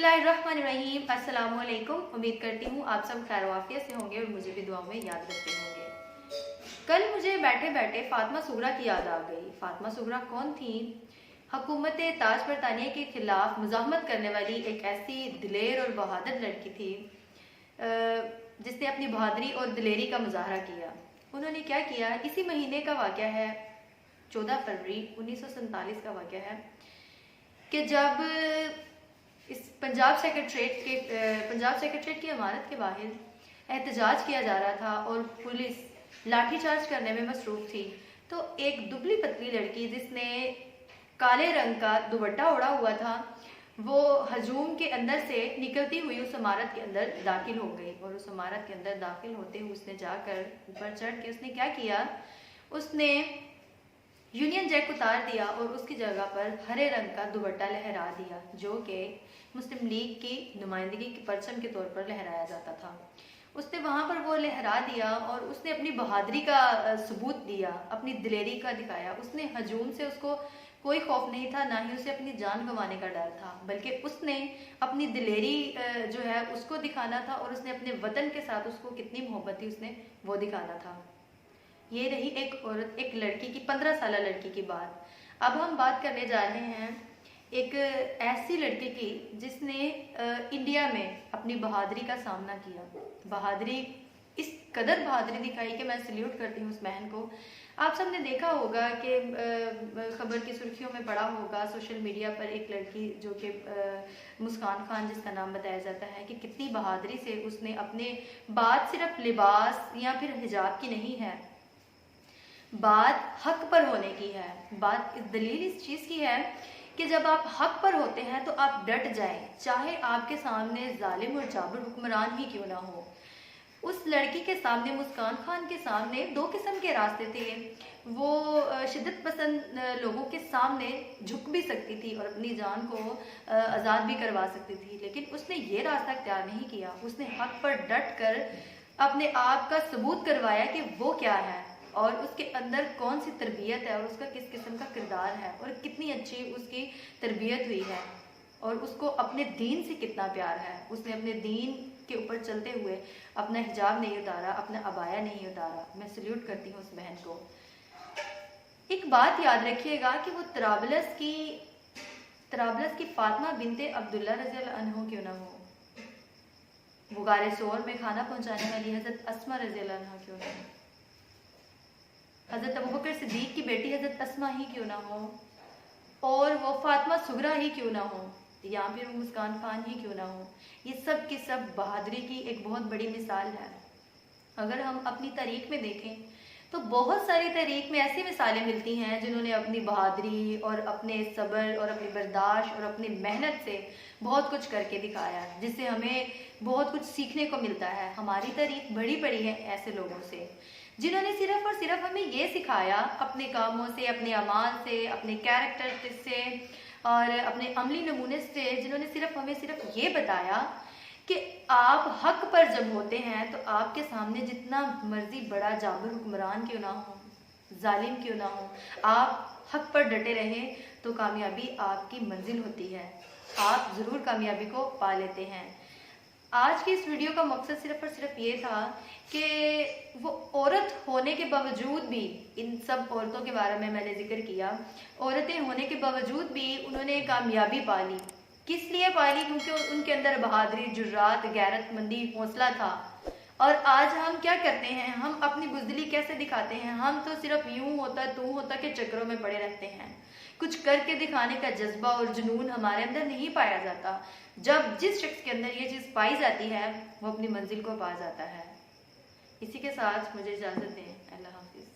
बिस्मिल्लाहिर्रहमानिर्रहीम। अस्सलाम वालेकुम। उम्मीद करती हूँ आप सब खैर वाफियत से होंगे और मुझे भी दुआओं में याद रखते होंगे। कल मुझे बैठे बैठे फातिमा सुगरा की याद आ गई। फातिमा सुगरा कौन थी? हुकूमत ताज बरतानिया के खिलाफ मुज़ाहमत करने वाली एक ऐसी दिलेर और बहादुर लड़की थी जिसने अपनी बहादुरी और दिलेरी का मुजाहरा किया। उन्होंने क्या किया? इसी महीने का वाक़या है, 14 फरवरी 1947 का वाक़या है कि जब इस पंजाब सेक्रेटरीट की इमारत के बाहर एहतजाज किया जा रहा था और पुलिस लाठीचार्ज करने में मसरूफ थी, तो एक दुबली पतली लड़की जिसने काले रंग का दुपट्टा ओढ़ा हुआ था, वो हजूम के अंदर से निकलती हुई उस इमारत के अंदर दाखिल हो गई। और उस इमारत के अंदर दाखिल होते हुए उसने जाकर ऊपर चढ़ के उसने क्या किया? उसने यूनियन जैक उतार दिया और उसकी जगह पर हरे रंग का दुपट्टा लहरा दिया, जो कि मुस्लिम लीग की नुमाइंदगी के परचम के तौर पर लहराया जाता था। उसने वहाँ पर वो लहरा दिया और उसने अपनी बहादुरी का सबूत दिया, अपनी दिलेरी का दिखाया। उसने हजूम से उसको कोई खौफ नहीं था, ना ही उसे अपनी जान गंवाने का डर था, बल्कि उसने अपनी दिलेरी जो है उसको दिखाना था और उसने अपने वतन के साथ उसको कितनी मोहब्बत थी उसने वो दिखाना था। ये रही एक औरत, एक लड़की की, 15 साल लड़की की बात। अब हम बात करने जा रहे हैं एक ऐसी लड़की की जिसने इंडिया में अपनी बहादुरी का सामना किया। बहादुरी, इस कदर बहादुरी दिखाई कि मैं सल्यूट करती हूँ उस बहन को। आप सब ने देखा होगा कि खबर की सुर्खियों में पड़ा होगा सोशल मीडिया पर एक लड़की जो कि मुस्कान खान जिसका नाम बताया जाता है, कि कितनी बहादुरी से उसने अपने, बात सिर्फ लिबास या फिर हिजाब की नहीं है, बात हक पर होने की है। बात दलील इस चीज़ की है कि जब आप हक पर होते हैं तो आप डट जाएं, चाहे आपके सामने जालिम और जाबिर हुक्मरान ही क्यों ना हो। उस लड़की के सामने, मुस्कान खान के सामने, दो किस्म के रास्ते थे। वो शिद्दत पसंद लोगों के सामने झुक भी सकती थी और अपनी जान को आज़ाद भी करवा सकती थी, लेकिन उसने ये रास्ता इख्तियार नहीं किया। उसने हक पर डट कर अपने आप का सबूत करवाया कि वो क्या है और उसके अंदर कौन सी तरबियत है और उसका किस किस्म का किरदार है और कितनी अच्छी उसकी तरबियत हुई है और उसको अपने दीन से कितना प्यार है। उसने अपने दीन के ऊपर चलते हुए अपना हिजाब नहीं उतारा, अपना अबाया नहीं उतारा। मैं सल्यूट करती हूँ उस बहन को। एक बात याद रखिएगा कि वो तराबलस की फातिमा बिनते अब्दुल्ला रज़ियल्लाहु अन्हु क्यों ना हो, वो गारे सोर में खाना पहुँचाने वाली हज़रत अस्मा रज़ियल्लाहु अन्हा क्यों ना हो, हज़रत अबू बकर सिद्दीक की बेटी हज़रत अस्मा ही क्यों ना हो, और वो फातिमा सुगरा ही क्यों ना हो, या फिर वो मुस्कान खान ही क्यों ना हो। ये सब की सब बहादुरी की एक बहुत बड़ी मिसाल है। अगर हम अपनी तारीख में देखें तो बहुत सारी तारीख में ऐसी मिसालें मिलती हैं जिन्होंने अपनी बहादुरी और अपने सब्र और अपनी बर्दाश्त और अपनी मेहनत से बहुत कुछ करके दिखाया, जिससे हमें बहुत कुछ सीखने को मिलता है। हमारी तारीख बड़ी पड़ी है ऐसे लोगों से जिन्होंने सिर्फ और सिर्फ हमें ये सिखाया अपने कामों से, अपने अमाल से, अपने कैरेक्टर से और अपने अमली नमूने से, जिन्होंने सिर्फ हमें सिर्फ ये बताया कि आप हक पर जब होते हैं तो आपके सामने जितना मर्जी बड़ा जाबिर हुक्मरान क्यों ना हो, जालिम क्यों ना हो, आप हक पर डटे रहें तो कामयाबी आपकी मंजिल होती है। आप ज़रूर कामयाबी को पा लेते हैं। आज की इस वीडियो का मकसद सिर्फ और सिर्फ ये था कि वो औरत होने के बावजूद भी, इन सब औरतों के बारे में मैंने जिक्र किया, औरतें होने के बावजूद भी उन्होंने कामयाबी पा ली। किस लिए पा ली? क्योंकि उनके अंदर बहादुरी, जुर्रात, गैरतमंदी, हौसला था। और आज हम क्या करते हैं? हम अपनी बुज़दिली कैसे दिखाते हैं? हम तो सिर्फ यूं होता तू होता के चक्करों में पड़े रहते हैं। कुछ करके दिखाने का जज्बा और जुनून हमारे अंदर नहीं पाया जाता। जब जिस शख्स के अंदर ये चीज़ पाई जाती है वो अपनी मंजिल को पा जाता है। इसी के साथ मुझे इजाज़त दें। अल्लाह हाफ़िज़।